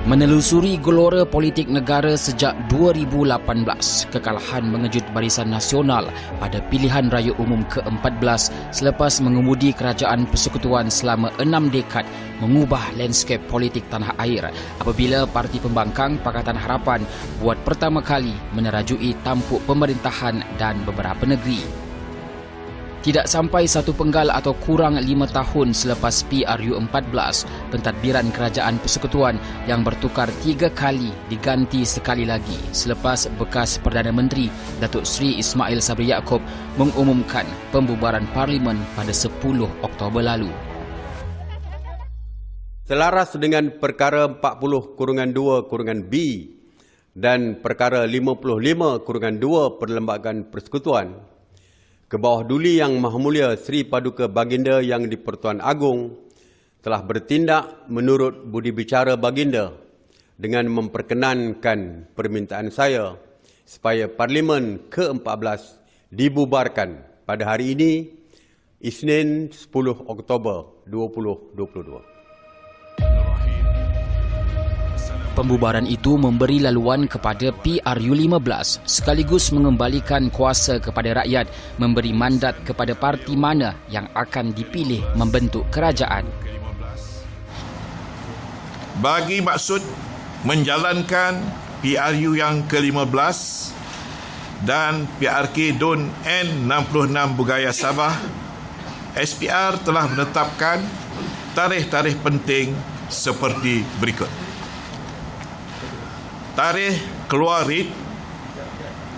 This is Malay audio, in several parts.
Menelusuri gelora politik negara sejak 2018, kekalahan mengejut Barisan Nasional pada pilihan raya umum ke-14 selepas mengemudi kerajaan persekutuan selama 6 dekad mengubah landscape politik tanah air apabila Parti Pembangkang Pakatan Harapan buat pertama kali menerajui tampuk pemerintahan dan beberapa negeri. Tidak sampai satu penggal atau kurang 5 tahun selepas PRU14, pentadbiran kerajaan persekutuan yang bertukar 3 kali diganti sekali lagi selepas bekas Perdana Menteri Datuk Seri Ismail Sabri Yaakob mengumumkan pembubaran Parlimen pada 10 Oktober lalu. Selaras dengan perkara 40/2/B dan perkara 55/2 Perlembagaan Persekutuan, Kebawah Duli Yang Maha Mulia Seri Paduka Baginda Yang di-Pertuan Agong telah bertindak menurut budi bicara Baginda dengan memperkenankan permintaan saya supaya Parlimen ke-14 dibubarkan pada hari ini, Isnin 10 Oktober 2022. Pembubaran itu memberi laluan kepada PRU15 sekaligus mengembalikan kuasa kepada rakyat memberi mandat kepada parti mana yang akan dipilih membentuk kerajaan. Bagi maksud menjalankan PRU yang ke-15 dan PRK DUN N66 Bergaya Sabah, SPR telah menetapkan tarikh-tarikh penting seperti berikut. Tarikh keluar writ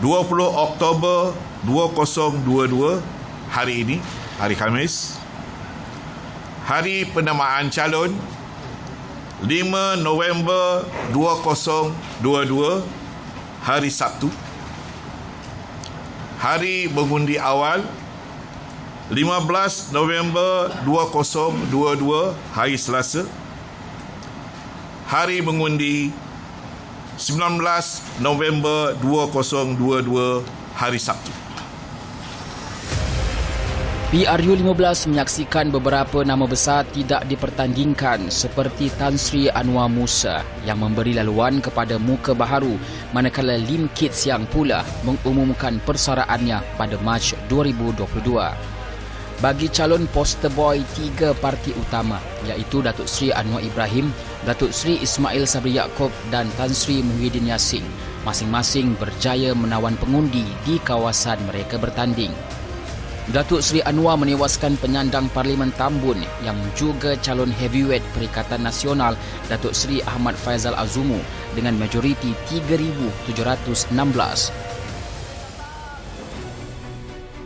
20 Oktober 2022, hari ini, hari Khamis. Hari penamaan calon 5 November 2022, hari Sabtu. Hari mengundi awal 15 November 2022, hari Selasa. Hari mengundi 19 November 2022, hari Sabtu. PRU15 menyaksikan beberapa nama besar tidak dipertandingkan seperti Tan Sri Anwar Musa yang memberi laluan kepada muka baharu, manakala Lim Kit Siang pula mengumumkan persaraannya pada Mac 2022. Bagi calon poster boy 3 parti utama iaitu Datuk Seri Anwar Ibrahim, Datuk Seri Ismail Sabri Yaakob dan Tan Sri Muhyiddin Yassin, masing-masing berjaya menawan pengundi di kawasan mereka bertanding. Datuk Seri Anwar menewaskan penyandang Parlimen Tambun yang juga calon heavyweight Perikatan Nasional Datuk Seri Ahmad Faizal Azumu dengan majoriti 3,716.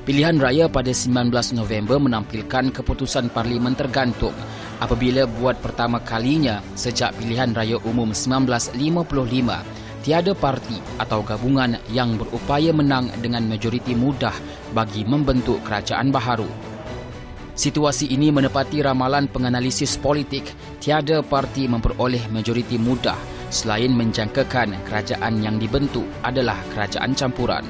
Pilihan raya pada 19 November menampilkan keputusan Parlimen tergantung apabila buat pertama kalinya sejak pilihan raya umum 1955 tiada parti atau gabungan yang berupaya menang dengan majoriti mudah bagi membentuk kerajaan baharu. Situasi ini menepati ramalan penganalisis politik tiada parti memperoleh majoriti mudah selain menjangkakan kerajaan yang dibentuk adalah kerajaan campuran.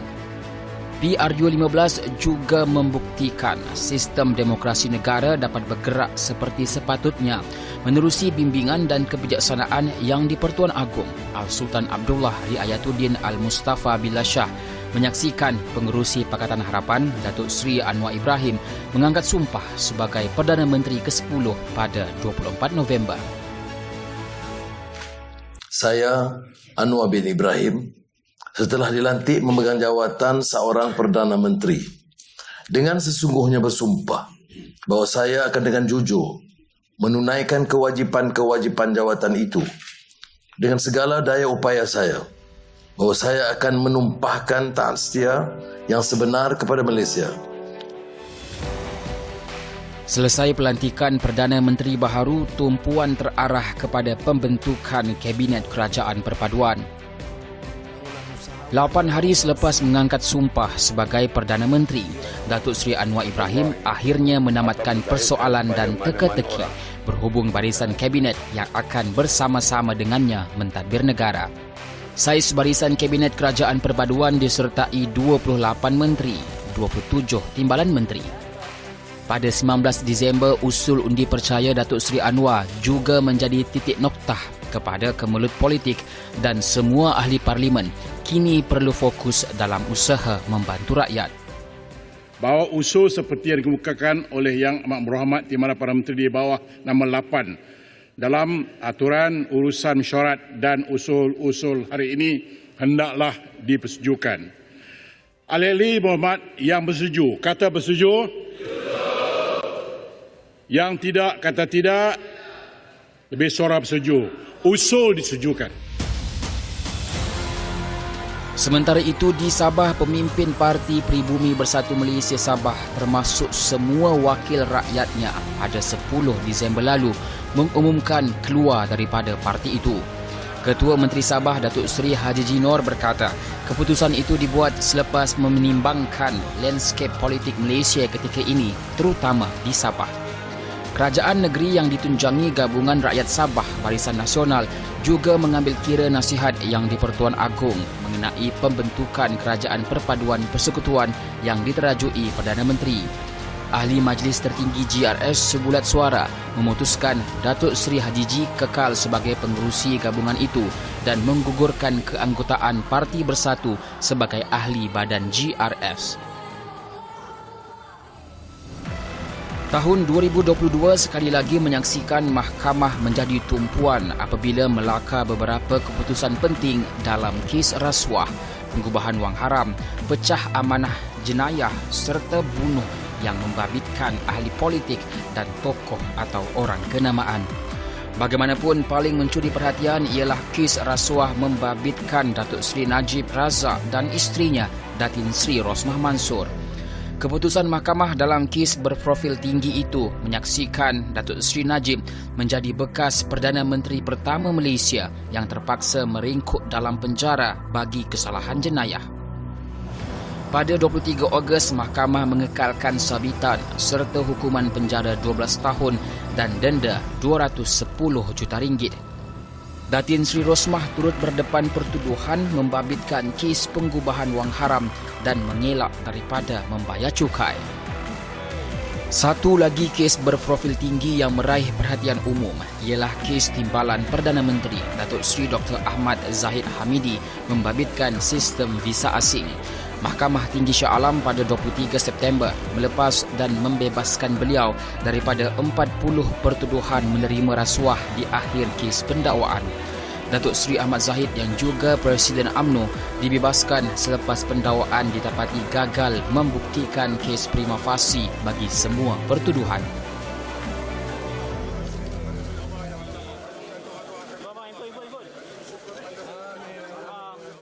PRU15 juga membuktikan sistem demokrasi negara dapat bergerak seperti sepatutnya menerusi bimbingan dan kebijaksanaan yang di-Pertuan Agong Al-Sultan Abdullah Riayatuddin Al-Mustafa Billah Shah menyaksikan pengerusi Pakatan Harapan Datuk Seri Anwar Ibrahim mengangkat sumpah sebagai Perdana Menteri ke-10 pada 24 November. Saya, Anwar bin Ibrahim, setelah dilantik memegang jawatan seorang Perdana Menteri, dengan sesungguhnya bersumpah bahawa saya akan dengan jujur menunaikan kewajipan-kewajipan jawatan itu dengan segala daya upaya saya, bahawa saya akan menumpahkan taat setia yang sebenar kepada Malaysia. Selesai pelantikan Perdana Menteri baharu, tumpuan terarah kepada pembentukan Kabinet Kerajaan Perpaduan. 8 hari selepas mengangkat sumpah sebagai Perdana Menteri, Datuk Seri Anwar Ibrahim akhirnya menamatkan persoalan dan teka-teki berhubung barisan kabinet yang akan bersama-sama dengannya mentadbir negara. Saiz barisan Kabinet Kerajaan Perpaduan disertai 28 menteri, 27 timbalan menteri. Pada 19 Disember, usul undi percaya Datuk Seri Anwar juga menjadi titik noktah kepada kemelut politik dan semua ahli parlimen kini perlu fokus dalam usaha membantu rakyat. Bahawa usul seperti yang dikemukakan oleh Yang Amat Berhormat Timbalan Perdana Menteri di bawah nombor 8 dalam aturan urusan mesyuarat dan usul-usul hari ini hendaklah dipersetujukan. Ahli-ahli berhormat yang bersetuju, kata bersetuju. Yang tidak, kata tidak. Lebih suara bersetuju. Usul disetujukan. Sementara itu di Sabah, pemimpin Parti Pribumi Bersatu Malaysia Sabah termasuk semua wakil rakyatnya pada 10 Disember lalu mengumumkan keluar daripada parti itu. Ketua Menteri Sabah Datuk Seri Haji Jinor berkata, keputusan itu dibuat selepas menimbangkan landscape politik Malaysia ketika ini, terutama di Sabah. Kerajaan negeri yang ditunjangi Gabungan Rakyat Sabah Barisan Nasional juga mengambil kira nasihat yang di-Pertuan Agong mengenai pembentukan Kerajaan Perpaduan Persekutuan yang diterajui Perdana Menteri. Ahli Majlis Tertinggi GRS sebulat suara memutuskan Datuk Seri Haji Ji kekal sebagai pengerusi gabungan itu dan menggugurkan keanggotaan Parti Bersatu sebagai ahli badan GRS. Tahun 2022 sekali lagi menyaksikan mahkamah menjadi tumpuan apabila melaka beberapa keputusan penting dalam kes rasuah, pengubahan wang haram, pecah amanah jenayah serta bunuh yang membabitkan ahli politik dan tokoh atau orang kenamaan. Bagaimanapun, paling mencuri perhatian ialah kes rasuah membabitkan Datuk Seri Najib Razak dan isterinya Datin Sri Rosmah Mansor. Keputusan mahkamah dalam kes berprofil tinggi itu menyaksikan Datuk Seri Najib menjadi bekas Perdana Menteri pertama Malaysia yang terpaksa meringkuk dalam penjara bagi kesalahan jenayah. Pada 23 Ogos, mahkamah mengekalkan sabitan serta hukuman penjara 12 tahun dan denda RM210 juta. Datin Sri Rosmah turut berdepan pertuduhan membabitkan kes pengubahan wang haram dan mengelak daripada membayar cukai. Satu lagi kes berprofil tinggi yang meraih perhatian umum ialah kes timbalan Perdana Menteri Datuk Seri Dr. Ahmad Zahid Hamidi membabitkan sistem visa asing. Mahkamah Tinggi Shah Alam pada 23 September melepas dan membebaskan beliau daripada 40 pertuduhan menerima rasuah di akhir kes pendakwaan. Datuk Seri Ahmad Zahid yang juga Presiden UMNO dibebaskan selepas pendakwaan didapati gagal membuktikan kes prima facie bagi semua pertuduhan.